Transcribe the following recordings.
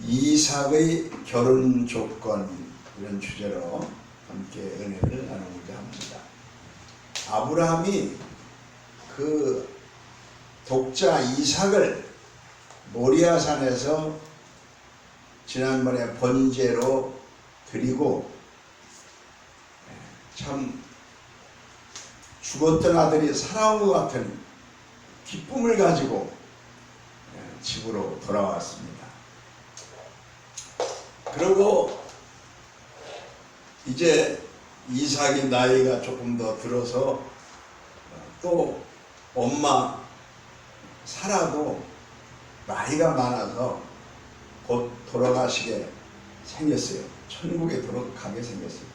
이삭의 결혼 조건, 이런 주제로 함께 은혜를 나누고자 합니다. 아브라함이 그 독자 이삭을 모리아산에서 지난번에 번제로 드리고, 참 죽었던 아들이 살아온 것 같은 기쁨을 가지고 집으로 돌아왔습니다. 그리고 이제 이삭이 나이가 조금 더 들어서 또 엄마 사라도 나이가 많아서 곧 돌아가시게 생겼어요. 천국에 돌아가게 생겼어요.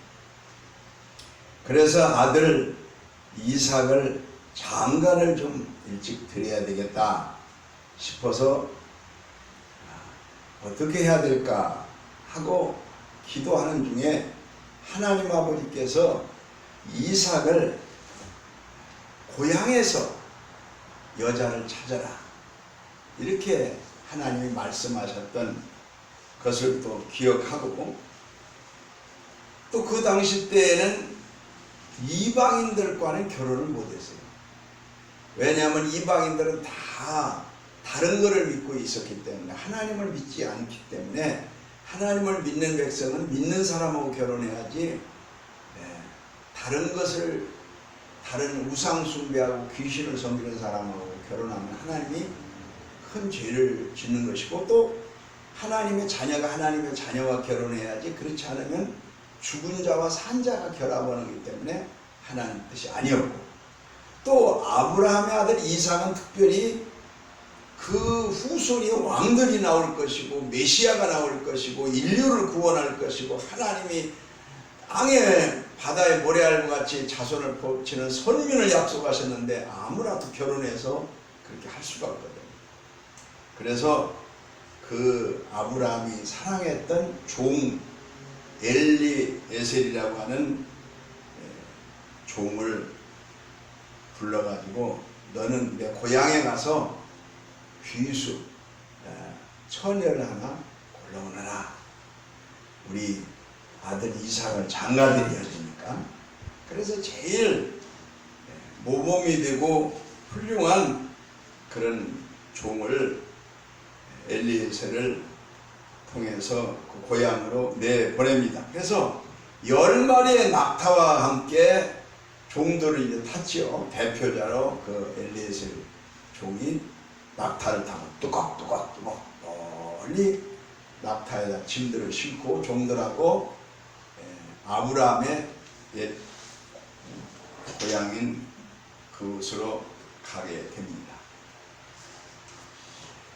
그래서 아들 이삭을 장가를 좀 일찍 드려야 되겠다 싶어서 어떻게 해야 될까 하고 기도하는 중에 하나님 아버지께서 이삭을 고향에서 여자를 찾아라, 이렇게 하나님이 말씀하셨던 것을 또 기억하고, 또 그 당시 때에는 이방인들과는 결혼을 못했어요. 왜냐하면 이방인들은 다 다른 것을 믿고 있었기 때문에, 하나님을 믿지 않기 때문에, 하나님을 믿는 백성은 믿는 사람하고 결혼해야지 다른 것을, 다른 우상 숭배하고 귀신을 섬기는 사람하고 결혼하면 하나님이 큰 죄를 짓는 것이고, 또 하나님의 자녀가 하나님의 자녀와 결혼해야지, 그렇지 않으면 죽은 자와 산 자가 결합하는 거기 때문에 하나님 뜻이 아니었고, 또 아브라함의 아들 이삭은 특별히 그 후손이 왕들이 나올 것이고 메시아가 나올 것이고 인류를 구원할 것이고 하나님이 땅에 바다의 모래알과 같이 자손을 펼치는 선민을 약속하셨는데 아무나도 결혼해서 그렇게 할 수가 없거든요. 그래서 그 아브라함이 사랑했던 종 엘리에셀이라고 하는 종을 불러가지고, 너는 내 고향에 가서 귀수 처녀를 하나 골라오너라. 우리 아들 이삭을 장가드려야 되니까. 그래서 제일 모범이 되고 훌륭한 그런 종을, 엘리에셀을 통해서 그 고향으로 내보냅니다. 그래서 10마리의 낙타와 함께 종들을 이제 탔지요. 대표자로 그 엘리에셀 종이 낙타를 타고 뚜걱뚜걱 멀리 낙타에다 짐들을 싣고 종들하고 아브라함의 옛 고향인 그곳으로 가게 됩니다.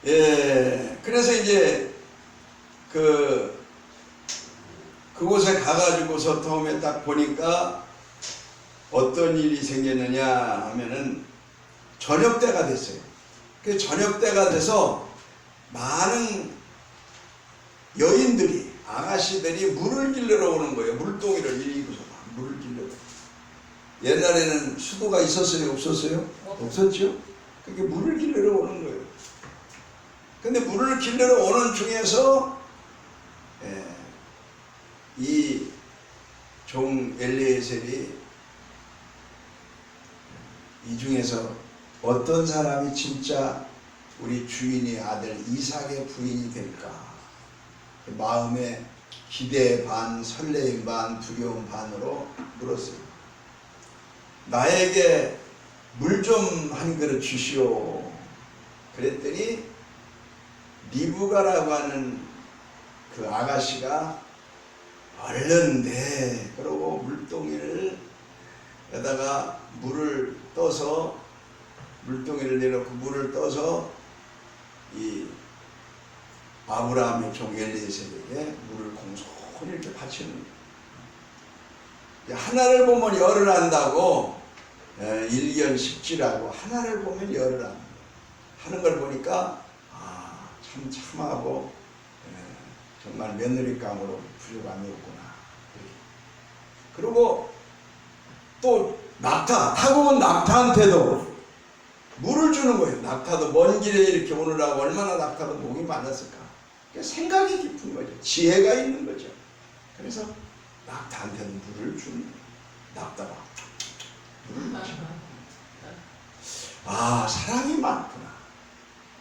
그래서 이제 그곳에 가가지고서 처음에 딱 보니까 어떤 일이 생겼느냐 하면은 저녁 때가 됐어요. 그 저녁 때가 돼서 많은 여인들이, 아가씨들이 물을 길러러 오는 거예요. 물동이를 일구서 물을 길러러. 옛날에는 수도가 있었어요? 없었어요? 없었죠? 그게 물을 길러러 오는 거예요. 근데 물을 길러러 오는 중에서 이 종 엘리에셀이 이 중에서 어떤 사람이 진짜 우리 주인의 아들 이삭의 부인이 될까? 마음에 기대 반, 설레임 반, 두려움 반으로 물었어요. 나에게 물 좀 한 그릇 주시오. 그랬더니 리브가라고 하는 그 아가씨가 얼른 내, 그러고 물동이를 여다가 물을 떠서, 물동이를 내놓고 물을 떠서 이 아브라함의 종 엘리에셀에게 물을 공손히 이렇게 바치는 거예요. 하나를 보면 열을 안다고, 일견식지라고 하나를 보면 열을 안다 하는 걸 보니까 참 참하고 정말 며느리감으로 부족함이 없구나. 그리고 또 낙타, 타고 온 낙타한테도 물을 주는 거예요. 낙타도 먼 길에 이렇게 오느라고 얼마나 낙타도 목이 많았을까. 그러니까 생각이 깊은 거죠. 지혜가 있는 거죠. 그래서 낙타한테는 물을 준 낙타가 물을 마시고, 아, 사랑이 많구나.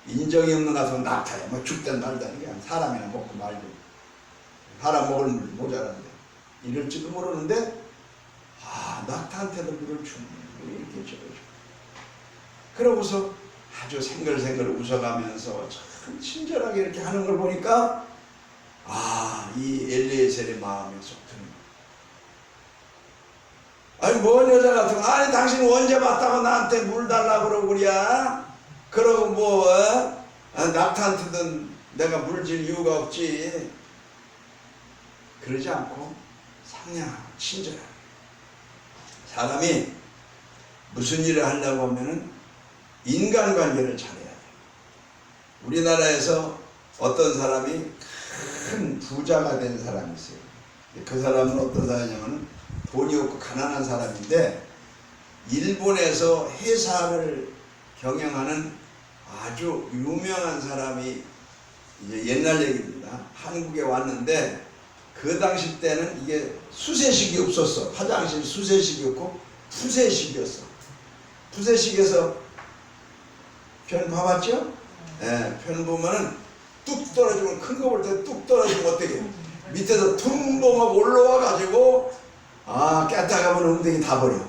인정이 없는 가서 낙타야 뭐 죽든 말든 그냥 사람이나 먹고 말고, 사람 먹을 물 모자란데 이럴지도 모르는데, 아, 낙타한테도 물을 주는 이렇게 줘가지고, 그러고서 아주 생글생글 웃어가면서 참 친절하게 이렇게 하는 걸 보니까, 아, 이 엘리에셀의 마음에 쏙 드는 거야. 아니, 뭔 여자 같은 거, 아니, 당신 언제 봤다고 나한테 물 달라고 그러고 그래? 그러고 뭐, 낙타한테든 내가 물 줄 이유가 없지. 그러지 않고 상냥하고 친절하게. 사람이 무슨 일을 하려고 하면은 인간관계를 잘해야 돼. 우리나라에서 어떤 사람이 큰 부자가 된 사람이 있어요. 그 사람은 어떤 사람이냐면 돈이 없고 가난한 사람인데, 일본에서 회사를 경영하는 아주 유명한 사람이, 이제 옛날 얘기입니다. 한국에 왔는데, 그 당시 때는 이게 수세식이 없었어. 화장실 수세식이 없고 푸세식이었어. 푸세식에서 편 봐봤죠? 예, 편 보면은 뚝 떨어지면, 큰 거 볼 때 뚝 떨어지면 어떻게 밑에서 퉁봉하고 올라와 가지고, 아, 깨딱하면 엉덩이 다 버려.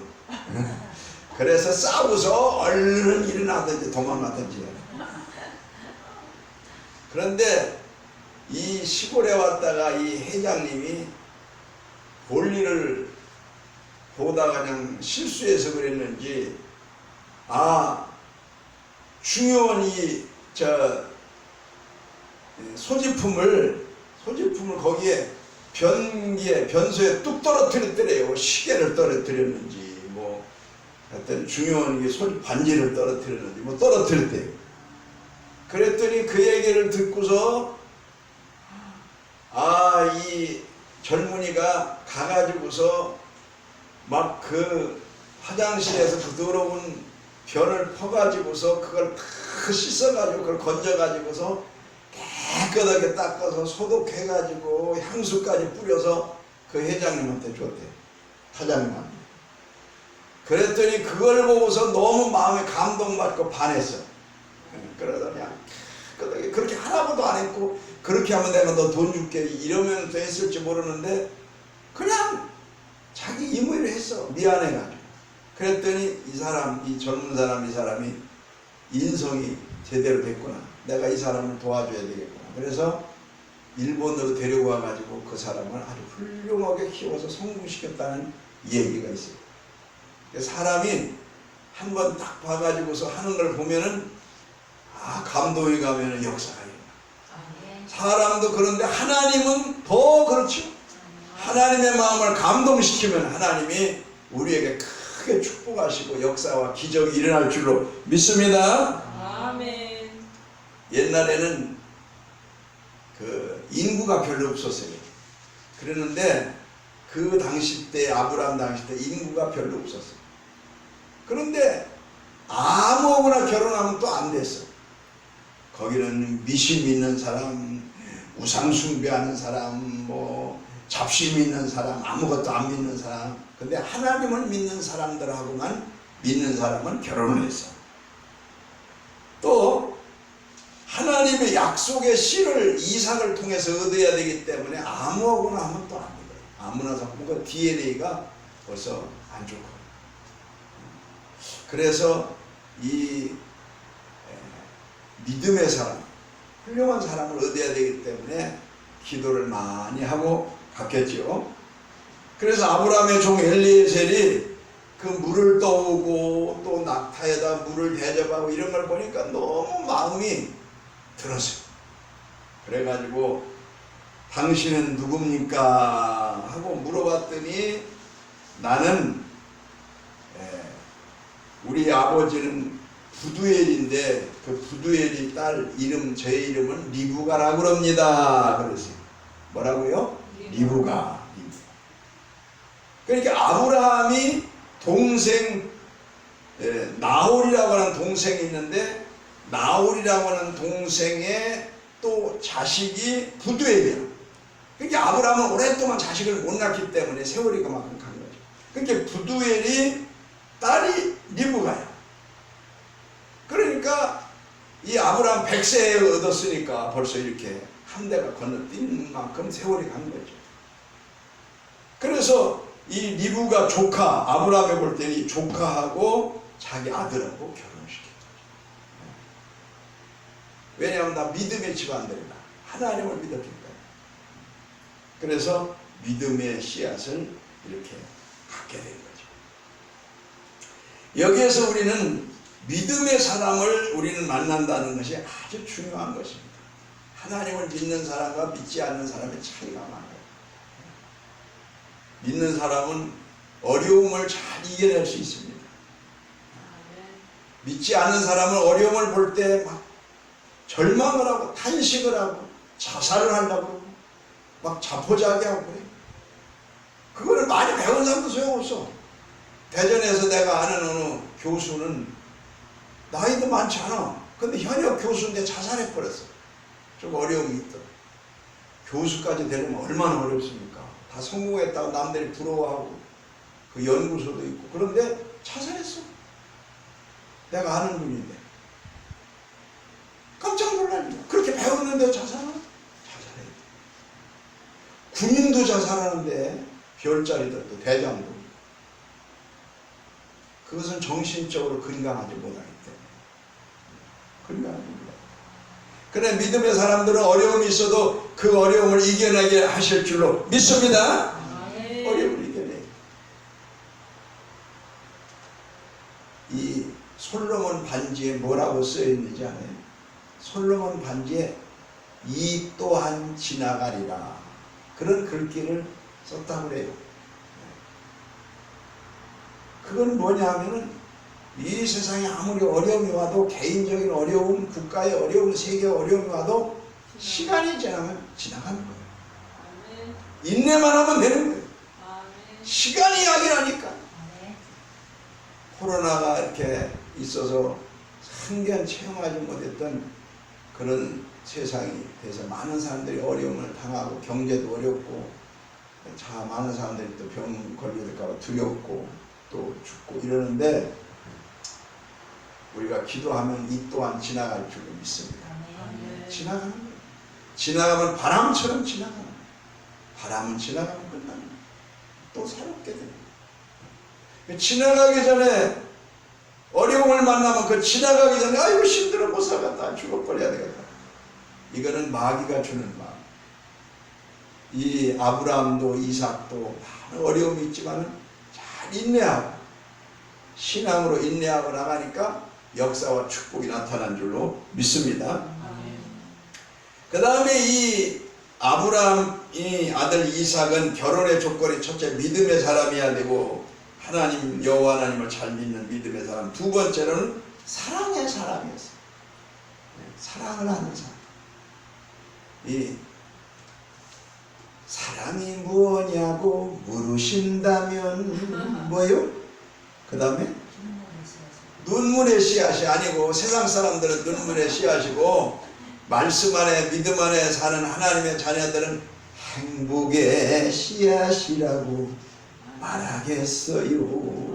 그래서 싸우서 얼른 일어나든지 도망가든지. 그런데 이 시골에 왔다가 이 회장님이 볼일을 보다가 그냥 실수해서 그랬는지, 아, 중요한 소지품을 거기에 변소에 뚝 떨어뜨렸더래요. 시계를 떨어뜨렸는지, 뭐, 하여튼 중요한 반지를 떨어뜨렸는지, 뭐 떨어뜨렸대요. 그랬더니 그 얘기를 듣고서, 아, 이 젊은이가 가가지고서 막 그 화장실에서 그 더러운 변을 퍼가지고서 그걸 다 씻어가지고 그걸 건져가지고서 깨끗하게 닦아서 소독해가지고 향수까지 뿌려서 그 회장님한테 줬대. 사장님한테. 그랬더니 그걸 보고서 너무 마음에 감동받고 반했어. 그러더니 깨끗하게 그렇게 하나도 안 했고, 그렇게 하면 내가 너 돈 줄게 이러면 됐을지 모르는데 그냥 자기 임의를 했어. 미안해가지고. 그랬더니 이 젊은 사람, 이 사람이 인성이 제대로 됐구나. 내가 이 사람을 도와줘야 되겠구나. 그래서 일본으로 데려와 가지고 그 사람을 아주 훌륭하게 키워서 성공시켰다는 얘기가 있어요. 사람이 한번 딱 봐가지고서 하는 걸 보면은, 아, 감동이 가면은 역사가 일어나. 사람도 그런데 하나님은 더 그렇죠. 하나님의 마음을 감동시키면 하나님이 우리에게 크게 축복하시고 역사와 기적이 일어날 줄로 믿습니다. 아멘. 옛날에는 그 인구가 별로 없었어요. 그랬는데 그 당시 때, 아브라함 당시 때 인구가 별로 없었어요. 그런데 아무거나 결혼하면 또 안 됐어. 거기는 미신 믿는 사람, 우상 숭배하는 사람, 뭐 잡신 믿는 사람, 아무것도 안 믿는 사람. 근데 하나님을 믿는 사람들하고만 믿는 사람은 결혼을 했어. 또 하나님의 약속의 씨를 이삭을 통해서 얻어야 되기 때문에 아무거나 하면 또 안 돼요. 아무나 자꾸 DNA가 벌써 안 좋고. 그래서 이 믿음의 사람, 훌륭한 사람을 얻어야 되기 때문에 기도를 많이 하고 갔겠죠. 그래서 아브라함의 종 엘리에셀이 그 물을 떠오고 또 낙타에다 물을 대접하고 이런 걸 보니까 너무 마음이 들었어요. 그래가지고 당신은 누굽니까? 하고 물어봤더니, 나는 우리 아버지는 부두엘인데 그 부두엘이 딸 이름, 제 이름은 리브가라고 그럽니다. 그랬어요. 뭐라고요? 리브가. 그러니까 아브라함이 동생 나홀이라고 하는 동생이 있는데, 나홀이라고 하는 동생의 또 자식이 부두엘이야. 그러니까 아브라함은 오랫동안 자식을 못 낳기 때문에 세월이 그만큼 간 거죠. 그러니까 부두엘이 딸이 리브가야. 그러니까 이 아브라함 100세에 얻었으니까 벌써 이렇게 한 대가 건너뛴 만큼 세월이 간 거죠. 그래서 이 리브가 조카, 아브라함이 볼 때는 이 조카하고 자기 아들하고 결혼시킨 거죠. 왜냐하면 나 믿음의 집안들이다. 하나님을 믿었기 때문에. 그래서 믿음의 씨앗을 이렇게 갖게 된 거죠. 여기에서 우리는 믿음의 사람을 우리는 만난다는 것이 아주 중요한 것입니다. 하나님을 믿는 사람과 믿지 않는 사람의 차이가 많아요. 믿는 사람은 어려움을 잘 이겨낼 수 있습니다. 믿지 않는 사람은 어려움을 볼 때 막 절망을 하고 탄식을 하고 자살을 하려고 막 자포자기하고 그래. 그거를 많이 배운 사람도 소용없어. 대전에서 내가 아는 어느 교수는 나이도 많지 않아. 근데 현역 교수인데 자살해버렸어. 좀 어려움이 있더라. 교수까지 되려면 얼마나 어렵습니까? 다 성공했다고 남들이 부러워하고 그 연구소도 있고. 그런데 자살했어. 내가 아는 분인데 깜짝 놀라니까. 그렇게 배웠는데 자살해. 군인도 자살하는데 별자리들도 대장도. 그것은 정신적으로 건강하지 못하기 때문에. 건강하지 못하기. 그래 믿음의 사람들은 어려움이 있어도 그 어려움을 이겨내게 하실 줄로 믿습니다. 어려움을 이겨내. 이 솔로몬 반지에 뭐라고 써있는지 아나요? 솔로몬 반지에 이 또한 지나가리라. 그런 글귀를 썼다고 그래요. 그건 뭐냐 하면은 이 세상에 아무리 어려움이 와도 개인적인 어려움, 국가의 어려움, 세계의 어려움이 와도 시간이 지나면 지나가는 거예요. 인내만 하면 되는 거예요. 시간이 약이라니까. 코로나가 이렇게 있어서 한견 체험하지 못했던 그런 세상이 돼서 많은 사람들이 어려움을 당하고 경제도 어렵고 많은 사람들이 또 병 걸릴까 봐 두렵고 또 죽고 이러는데 우리가 기도하면 이 또한 지나갈 줄로 믿습니다. 지나가는 거예요. 지나가면 바람처럼 지나가는 거예요. 바람은 지나가면 끝나는 거예요. 또 새롭게 되는 거예요. 지나가기 전에 어려움을 만나면 그 지나가기 전에 아이고 힘들어 못 살겠다 죽어버려야 되겠다. 이거는 마귀가 주는 마음. 이 아브라함도 이삭도 많은 어려움이 있지만 잘 인내하고 신앙으로 인내하고 나가니까 역사와 축복이 나타난 줄로 믿습니다. 그 다음에 이 아브라함이 아들 이삭은 결혼의 조건이 첫째 믿음의 사람이어야 되고 하나님 여호와 하나님을 잘 믿는 믿음의 사람. 두 번째로는 사랑의 사람이었어요. 사랑을 하는 사람. 이 사랑이 무엇냐고 물으신다면 뭐요? 그 다음에 눈물의 씨앗이 아니고 세상 사람들은 눈물의 씨앗이고 말씀 안에 믿음 안에 사는 하나님의 자녀들은 행복의 씨앗이라고 말하겠어요.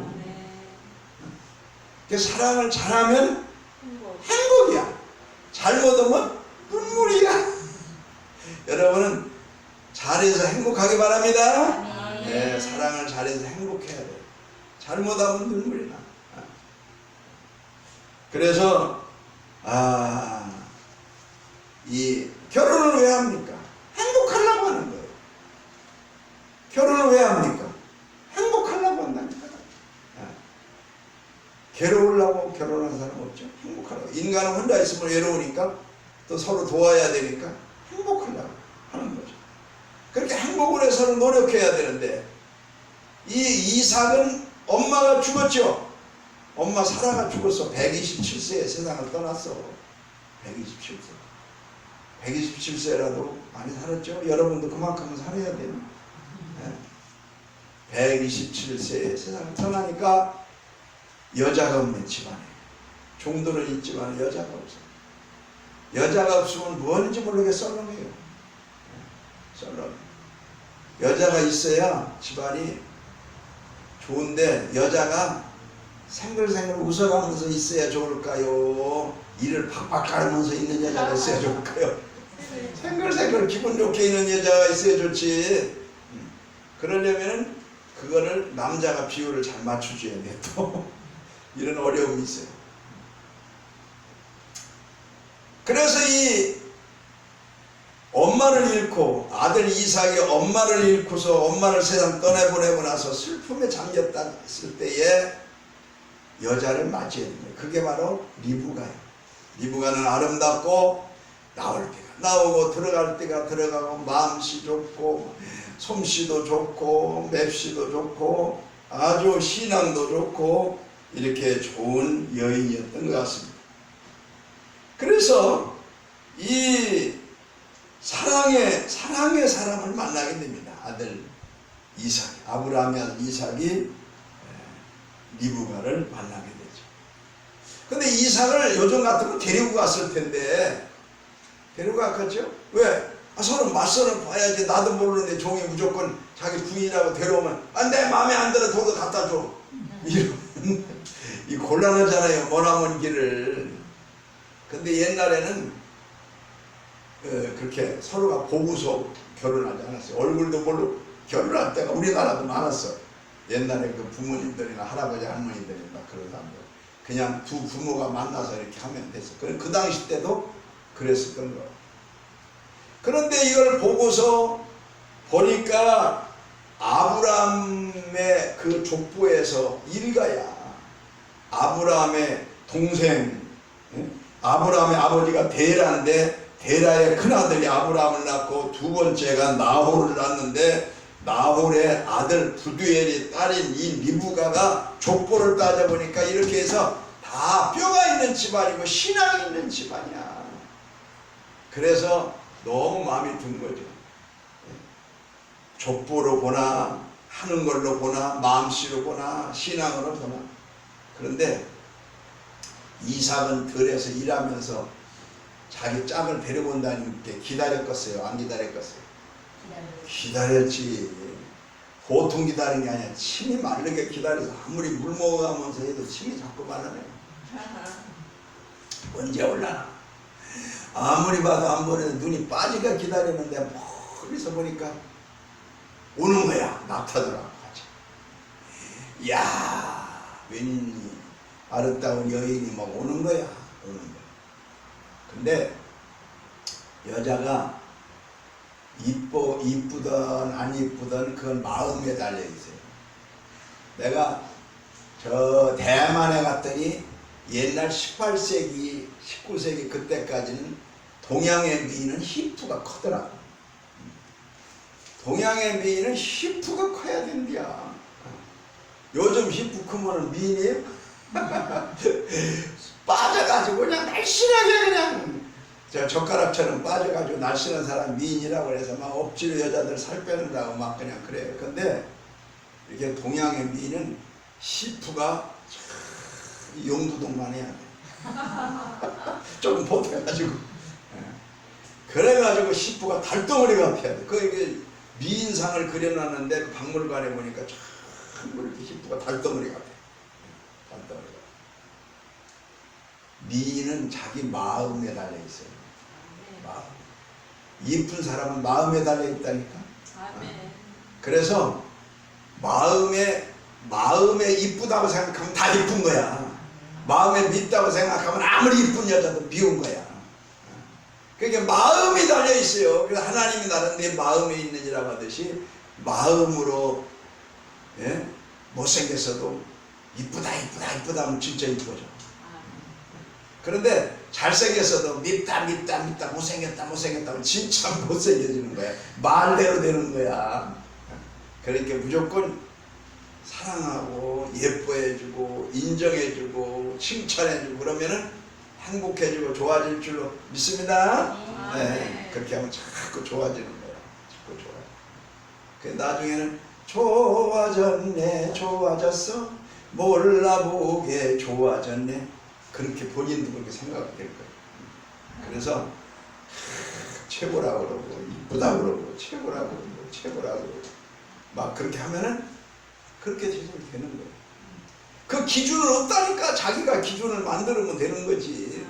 사랑을 잘하면 행복이야. 잘못하면 눈물이야. 여러분은 잘해서 행복하기 바랍니다. 네, 사랑을 잘해서 행복해야 돼요. 잘못하면 눈물이 나. 그래서 이 결혼을 왜 합니까? 행복하려고 하는 거예요. 결혼을 왜 합니까? 행복하려고 한다니까. 괴로우려고 결혼한 사람 없죠. 행복하려고. 인간은 혼자 있으면 외로우니까 또 서로 도와야 되니까 행복하려고 하는 거죠. 그렇게 행복을 해서는 노력해야 되는데 이 이삭은 엄마가 죽었죠. 엄마 사라가 죽었어. 127세에 세상을 떠났어. 127세라도 많이 살았죠. 여러분도 그만큼은 살아야 돼요. 127세에 세상을 떠나니까 여자가 없는 집안에. 종들은 있지만 여자가 없어. 여자가 없으면 뭔지 모르게 썰렁해요. 썰렁. 여자가 있어야 집안이 좋은데 여자가 생글생글 웃어가면서 있어야 좋을까요? 이를 팍팍 깔으면서 있는 여자가 있어야 좋을까요? 생글생글 기분 좋게 있는 여자가 있어야 좋지. 그러려면 그거를 남자가 비율을 잘 맞춰줘야 돼. 또 이런 어려움이 있어요. 그래서 이 엄마를 잃고 아들 이삭이 엄마를 잃고서 엄마를 세상 떠내보내고 나서 슬픔에 잠겼을 때에 여자를 맞이해야 됩니다. 그게 바로 리브가예요. 리브가는 아름답고 나올 때가 나오고 들어갈 때가 들어가고 마음씨 좋고 솜씨도 좋고 맵씨도 좋고 아주 신앙도 좋고 이렇게 좋은 여인이었던 것 같습니다. 그래서 이 사랑의 사람을 만나게 됩니다. 아들 이삭, 아브라함의 아들 이삭이 리브가를 만나게 되죠. 근데 이삭을 요즘 같으면 데리고 갔을 텐데 데리고 갔겠죠? 왜? 서로 맞서는 봐야지. 나도 모르는데 종이 무조건 자기 부인이라고 데려오면 내 마음에 안 들어 도도 갖다 줘. 이런 이 곤란하잖아요. 머나먼 길을. 근데 옛날에는 그렇게 서로가 보고서 결혼하지 않았어요. 얼굴도 모르고 결혼할 때가 우리나라도 많았어. 옛날에 그 부모님들이나 할아버지 할머니들이 막 그런 사람들 그냥 두 부모가 만나서 이렇게 하면 됐어. 그 당시 때도 그랬었던 거. 그런데 이걸 보고서 보니까 아브라함의 그 족보에서 일가야. 아브라함의 동생, 아브라함의 아버지가 데라인데 데라의 큰아들이 아브라함을 낳고 두 번째가 나홀을 낳는데 나홀의 아들 부두엘이 딸인 이 리브가가 족보를 따져보니까 이렇게 해서 다 뼈가 있는 집안이고 신앙이 있는 집안이야. 그래서 너무 마음이 든 거죠. 족보로 보나 하는 걸로 보나 마음씨로 보나 신앙으로 보나. 그런데 이삭은 들에서 일하면서 자기 짝을 데리고 온다는 게 기다렸겠어요? 안 기다렸겠어요? 기다렸지. 보통 기다린 게 아니야. 침이 마르게 기다려서 아무리 물 먹어가면서 해도 침이 자꾸 마르네. 언제 올라나? 아무리 봐도 안 보내도 눈이 빠지게 기다리는데 멀리서 보니까 오는 거야. 나타나라고 하지. 이야, 웬 아름다운 여인이 막 오는 거야. 오는 거야. 근데 여자가 이쁘든 안 이쁘든 그건 마음에 달려 있어요. 내가 저 대만에 갔더니 옛날 18세기, 19세기 그때까지는 동양의 미인은 히프가 크더라. 동양의 미인은 히프가 커야 된대야. 요즘 히프 크면은 미인이에요? 빠져가지고 그냥 날씬하게 그냥 저 젓가락처럼 빠져가지고 날씬한 사람 미인이라고 해서 막 억지로 여자들 살 빼는다고 막 그냥 그래요. 근데 이게 동양의 미인은 히프가 용두동만 해야 돼. 조금 보태가지고. 그래가지고 히프가 달덩어리가 돼야 돼. 그 미인상을 그려놨는데 박물관에 보니까 전부 이렇게 히프가 달덩어리가 돼. 달덩어리가. 미인은 자기 마음에 달려 있어요. 마음. 이쁜 사람은 마음에 달려 있다니까. 그래서 마음에 이쁘다고 생각하면 다 이쁜 거야. 마음에 밉다고 생각하면 아무리 이쁜 여자도 미운 거야. 그러니까 마음이 달려 있어요. 그래서 하나님이 나는 내 마음에 있느니라고 하듯이 마음으로 못생겼어도 이쁘다 하면 진짜 이쁘죠. 그런데 잘생겼어도 밉다 못생겼다 하면 진짜 못생겨지는 거야. 말대로 되는 거야. 그러니까 무조건 사랑하고 예뻐해주고 인정해주고 칭찬해주고 그러면은 행복해지고 좋아질 줄로 믿습니다. 네. 그렇게 하면 자꾸 좋아지는 거야. 자꾸 좋아. 그 나중에는 좋아졌어 몰라보게 좋아졌네. 그렇게 본인도 그렇게 생각이 될 거예요. 그래서 최고라고 그러고 이쁘다고 그러고 최고라고 그러고 최고라고 그러고 막 그렇게 하면은 그렇게 되는 거예요. 그 기준은 없다니까. 자기가 기준을 만들면 되는 거지.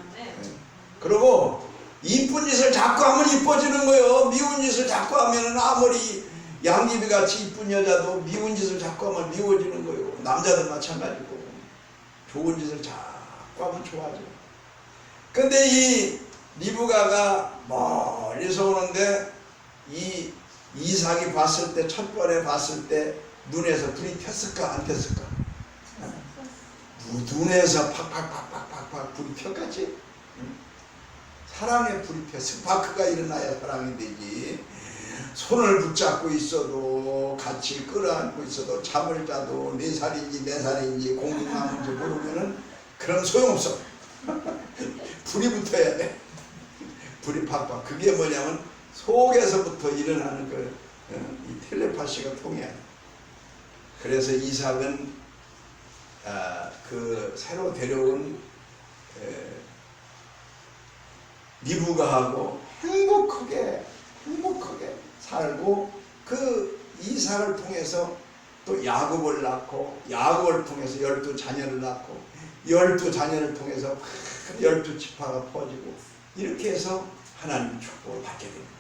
그리고 이쁜 짓을 자꾸 하면 이뻐지는 거예요. 미운 짓을 자꾸 하면은 아무리 양귀비 같이 이쁜 여자도 미운 짓을 자꾸 하면 미워지는 거예요. 남자도 마찬가지고. 좋은 짓을 자꾸 하면 좋아져. 근데 이 리브가가 멀리서 오는데 이 이삭이 봤을 때, 첫 번에 봤을 때 눈에서 불이 폈을까 안 폈을까? 눈에서 팍팍팍팍팍 불이 폈겠지? 사랑의 불이 펴. 스파크가 일어나야 사랑이 되지. 손을 붙잡고 있어도 같이 끌어안고 있어도 잠을 자도 4살인지 4살인지 공중나무인지 모르면은 그런 소용없어. 불이 붙어야 돼. 불이 팍팍. 그게 뭐냐면 속에서부터 일어나는 이 텔레파시가 통해야 돼. 그래서 이삭은 그 새로 데려온 리브가하고 행복하게 살고 그 이삭을 통해서 또 야곱을 낳고 야곱을 통해서 12자녀를 낳고 12자녀를 통해서 12지파가 퍼지고 이렇게 해서 하나님의 축복을 받게 됩니다.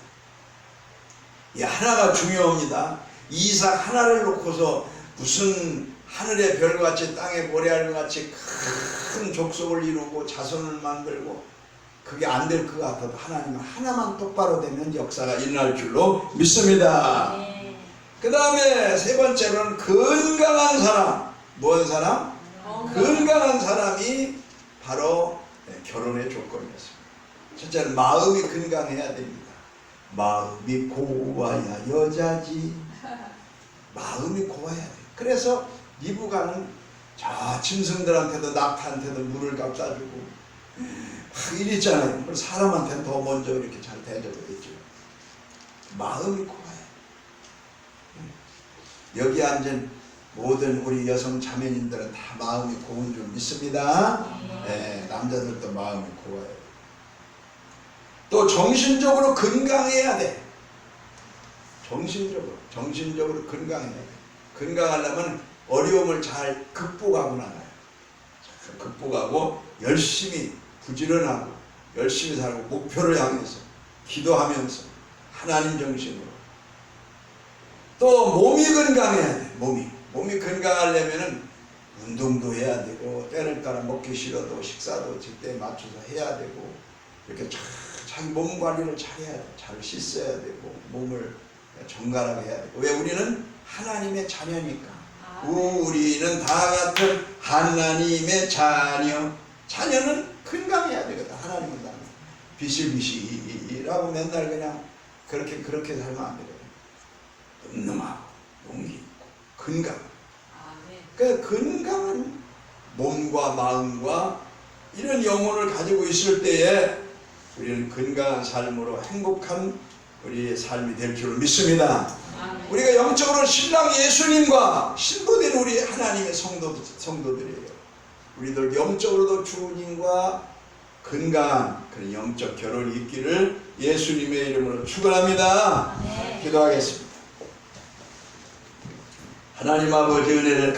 이 하나가 중요합니다. 이삭 하나를 놓고서 무슨 하늘의 별같이 땅의 모래알같이 큰 족속을 이루고 자손을 만들고 그게 안 될 것 같아도 하나님은 하나만 똑바로 되면 역사가 일어날 줄로 믿습니다. 그 다음에 세 번째로는 건강한 사람. 뭔 사람? 건강한 사람이 바로 결혼의 조건이었습니다. 첫째는 마음이 건강해야 됩니다. 마음이 고와야 여자지. 마음이 고와야 돼. 그래서 리브가는 저 짐승들한테도 낙타한테도 물을 갖다 주고 막 이랬잖아요. 사람한테는 더 먼저 이렇게 잘 대접했죠. 마음이 고와요. 여기 앉은 모든 우리 여성 자매님들은 다 마음이 고운 줄 믿습니다. 네, 남자들도 마음이 고와요. 또 정신적으로 건강해야 돼. 정신적으로 건강해야 돼. 건강하려면 어려움을 잘 극복하고 나가요. 극복하고 열심히 부지런하고 열심히 살고 목표를 향해서 기도하면서 하나님 정신으로. 또 몸이 건강해야 돼. 몸이 건강하려면은 운동도 해야 되고 때를 따라 먹기 싫어도 식사도 제때 맞춰서 해야 되고 이렇게 자기 몸 관리를 잘해야 돼. 잘 씻어야 되고 몸을 정갈하게 해야 되고. 왜? 우리는 하나님의 자녀니까. 우리는 다 같은 하나님의 자녀. 자녀는 건강해야 되거든. 하나님은 다 비실비실이라고 맨날 그냥 그렇게 살면 안 되거든. 늠름하고 용기 있고 건강. 그 건강한 몸과 마음과 이런 영혼을 가지고 있을 때에 우리는 건강한 삶으로 행복한 우리의 삶이 될 줄 믿습니다. 우리가 영적으로 신랑 예수님과 신부된 우리 하나님의 성도들이에요. 우리들 영적으로도 주님과 건강한 그런 영적 결혼이 있기를 예수님의 이름으로 축원합니다. 기도하겠습니다. 하나님 아버지 은혜를